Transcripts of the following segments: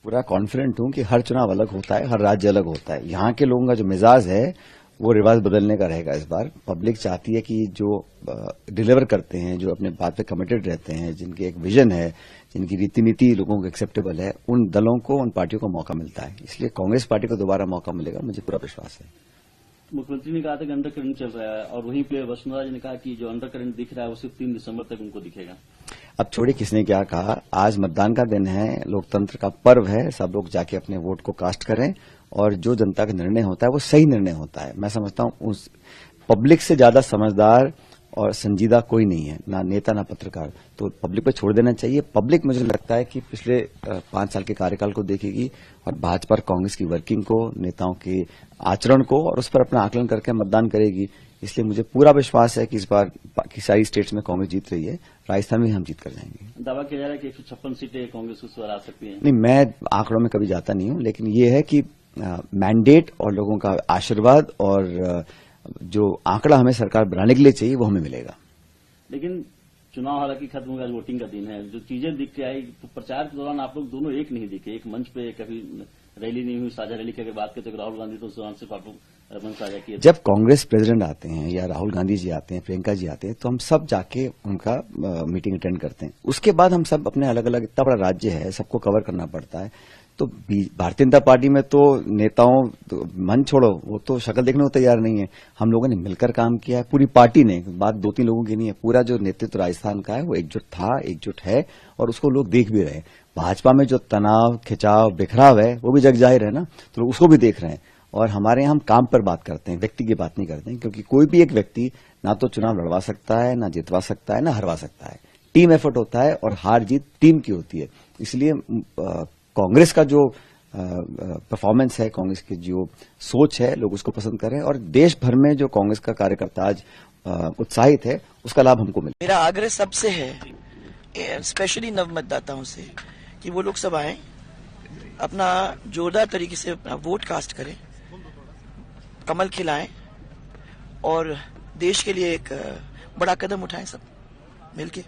पूरा कॉन्फिडेंट हूं कि हर चुनाव अलग होता है, हर राज्य अलग होता है। यहाँ के लोगों का जो मिजाज है वो रिवाज बदलने का रहेगा। इस बार पब्लिक चाहती है कि जो डिलीवर करते हैं, जो अपने बात पे कमिटेड रहते हैं, जिनके एक विजन है, जिनकी रीति नीति लोगों को एक्सेप्टेबल है, उन दलों को, उन पार्टियों को मौका मिलता है। इसलिए कांग्रेस पार्टी को दोबारा मौका मिलेगा, मुझे पूरा विश्वास है। मुख्यमंत्री ने कहा था कि अंडर करंट चल रहा है और वहीं पे वसुंधरा जी ने कहा कि जो अंडर करंट दिख रहा है वो सिर्फ 3 दिसंबर तक उनको दिखेगा। अब छोड़िए किसने क्या कहा, आज मतदान का दिन है, लोकतंत्र का पर्व है, सब लोग जाके अपने वोट को कास्ट करें और जो जनता का निर्णय होता है वो सही निर्णय होता है। मैं समझता हूं उस पब्लिक से ज्यादा समझदार और संजीदा कोई नहीं है, ना नेता ना पत्रकार, तो पब्लिक पे छोड़ देना चाहिए। पब्लिक मुझे लगता है कि पिछले 5 साल के कार्यकाल को देखेगी और भाजपा और कांग्रेस की वर्किंग को, नेताओं के आचरण को, और उस पर अपना आकलन करके मतदान करेगी। इसलिए मुझे पूरा विश्वास है कि इस बार की सारी स्टेट्स में कांग्रेस जीत रही है, राजस्थान में हम जीत कर जाएंगे। दावा किया जा रहा है कि 156 सीटें कांग्रेस को आ सकती हैं। नहीं, मैं आंकड़ों में कभी जाता नहीं हूं, लेकिन ये है कि मैंडेट और लोगों का आशीर्वाद और जो आंकड़ा हमें सरकार बनाने के लिए चाहिए वो हमें मिलेगा। लेकिन चुनाव हालांकि खत्म होगा, वोटिंग का दिन है, जो चीजें दिख के आई तो प्रचार के दौरान आप लोग दोनों एक नहीं दिखे, एक मंच पे कभी रैली नहीं हुई, साझा रैली की अगर बात करते तो राहुल गांधी तो उस दौरान सिर्फ आप लोग मंच साझा किए। जब कांग्रेस प्रेसिडेंट आते हैं या राहुल गांधी जी आते हैं, प्रियंका जी आते हैं, तो हम सब जाके उनका मीटिंग अटेंड करते हैं। उसके बाद हम सब अपने अलग अलग, इतना बड़ा राज्य है, सबको कवर करना पड़ता है। तो भारतीय जनता पार्टी में तो नेताओं तो मन छोड़ो, वो तो शक्ल देखने को तैयार नहीं है। हम लोगों ने मिलकर काम किया है, पूरी पार्टी ने, बात 2-3 लोगों की नहीं है, पूरा जो नेतृत्व राजस्थान का है वो एकजुट था, एकजुट है और उसको लोग देख भी रहे हैं। भाजपा में जो तनाव, खिंचाव, बिखराव है वो भी जग जाहिर है ना, तो लोग उसको भी देख रहे हैं। और हमारे यहाँ हम काम पर बात करते हैं, व्यक्ति की बात नहीं करते हैं, क्योंकि कोई भी एक व्यक्ति ना तो चुनाव लड़वा सकता है, ना जितवा सकता है, ना हरवा सकता है। टीम एफर्ट होता है और हार जीत टीम की होती है। इसलिए कांग्रेस का जो परफॉर्मेंस है, कांग्रेस की जो सोच है, लोग उसको पसंद कर रहे हैं और देश भर में जो कांग्रेस का कार्यकर्ता आज उत्साहित है, उसका लाभ हमको मिले। मेरा आग्रह सबसे है, स्पेशली नव मतदाताओं से, कि वो लोग सब आए, अपना जोरदार तरीके से अपना वोट कास्ट करें, कमल खिलाएं और देश के लिए एक बड़ा कदम उठाएं सब मिलके।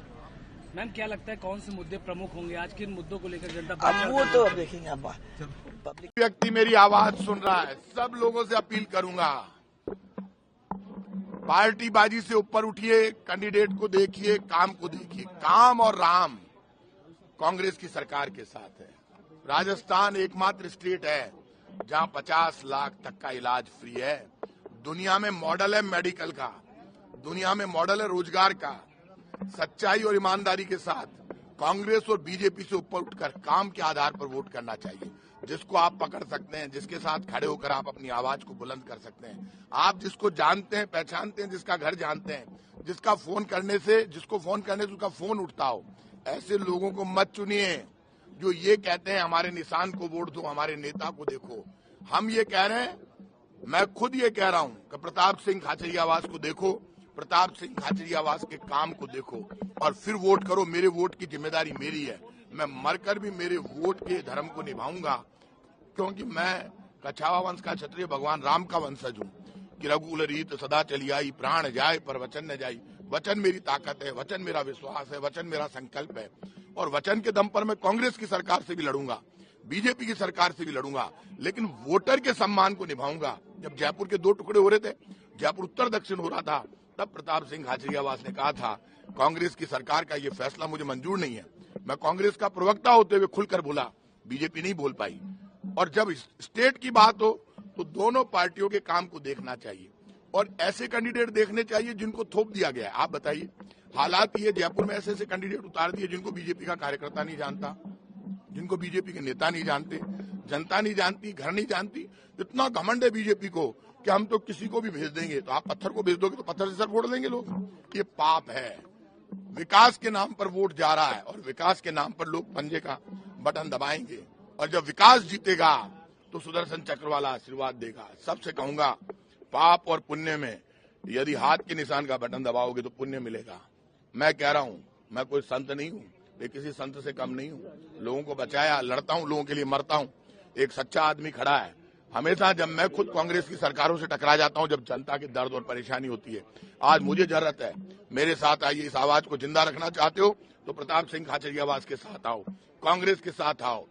मैम क्या लगता है कौन से मुद्दे प्रमुख होंगे आज, किन मुद्दों को लेकर जनता? अब वो तो अब देखेंगे। अब पब्लिक व्यक्ति मेरी आवाज सुन रहा है, सब लोगों से अपील करूंगा, पार्टीबाजी से ऊपर उठिए, कैंडिडेट को देखिए, काम को देखिए। काम और राम कांग्रेस की सरकार के साथ है। राजस्थान एकमात्र स्टेट है जहां 50 लाख तक का इलाज फ्री है। दुनिया में मॉडल है मेडिकल का, दुनिया में मॉडल है रोजगार का। सच्चाई और ईमानदारी के साथ कांग्रेस और बीजेपी से ऊपर उठकर काम के आधार पर वोट करना चाहिए। जिसको आप पकड़ सकते हैं, जिसके साथ खड़े होकर आप अपनी आवाज को बुलंद कर सकते हैं, आप जिसको जानते हैं, पहचानते हैं, जिसका घर जानते हैं, जिसको फोन करने से उसका फोन उठता हो, ऐसे लोगों को मत चुनिए जो ये कहते हैं हमारे निशान को वोट दो, हमारे नेता को देखो। हम ये कह रहे हैं, मैं खुद ये कह रहा हूं कि प्रताप सिंह खाचरियावास को देखो, प्रताप सिंह खाचरियावास के काम को देखो और फिर वोट करो। मेरे वोट की जिम्मेदारी मेरी है, मैं मरकर भी मेरे वोट के धर्म को निभाऊंगा, क्योंकि मैं कछावा वंश का क्षत्रिय भगवान राम का वंशज हूँ कि रघुकुल रीत सदा चली आई, प्राण जाए पर वचन न जाई। वचन मेरी ताकत है, वचन मेरा विश्वास है, वचन मेरा संकल्प है और वचन के दम पर मैं कांग्रेस की सरकार से भी लड़ूंगा, बीजेपी की सरकार से भी लड़ूंगा, लेकिन वोटर के सम्मान को निभाऊंगा। जब जयपुर के 2 टुकड़े हो रहे थे, जयपुर उत्तर दक्षिण हो रहा था, तब प्रताप सिंह खाचरियावास ने कहा था कांग्रेस की सरकार का ये फैसला मुझे मंजूर नहीं है। मैं कांग्रेस का प्रवक्ता होते हुए खुलकर बोला, बीजेपी नहीं बोल पाई। और जब स्टेट की बात हो तो दोनों पार्टियों के काम को देखना चाहिए और ऐसे कैंडिडेट देखने चाहिए जिनको थोप दिया गया है। आप बताइए, हालात ये जयपुर में ऐसे ऐसे कैंडिडेट उतार दिए जिनको बीजेपी का कार्यकर्ता नहीं जानता, जिनको बीजेपी के नेता नहीं जानते, जनता नहीं जानती, घर नहीं जानती। इतना घमंड है बीजेपी को कि हम तो किसी को भी भेज देंगे। तो आप पत्थर को भेज दोगे तो पत्थर से सर फोड़ देंगे लोग। ये पाप है। विकास के नाम पर वोट जा रहा है और विकास के नाम पर लोग पंजे का बटन दबाएंगे और जब विकास जीतेगा तो सुदर्शन चक्र वाला आशीर्वाद देगा। सबसे कहूंगा, पाप और पुण्य में यदि हाथ के निशान का बटन दबाओगे तो पुण्य मिलेगा। मैं कह रहा हूं, मैं कोई संत नहीं हूं, मैं किसी संत से कम नहीं हूं। लोगों को बचाया, लड़ता हूं, लोगों के लिए मरता हूं। एक सच्चा आदमी खड़ा है। हमेशा जब मैं खुद कांग्रेस की सरकारों से टकरा जाता हूं, जब जनता की दर्द और परेशानी होती है, आज मुझे जरूरत है, मेरे साथ आइए। इस आवाज को जिंदा रखना चाहते हो तो प्रताप सिंह खाचरियावास के साथ आओ, कांग्रेस के साथ आओ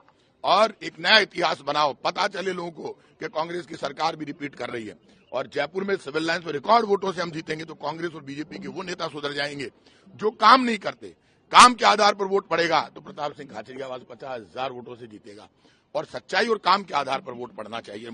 और एक नया इतिहास बनाओ, पता चले लोगों को कि कांग्रेस की सरकार भी रिपीट कर रही है। और जयपुर में सिविल लाइन्स में रिकॉर्ड वोटों से हम जीतेंगे तो कांग्रेस और बीजेपी के वो नेता सुधर जाएंगे जो काम नहीं करते। काम के आधार पर वोट पड़ेगा तो प्रताप सिंह खाचरियावास 50,000 वोटों से जीतेगा और सच्चाई और काम के आधार पर वोट पड़ना चाहिए।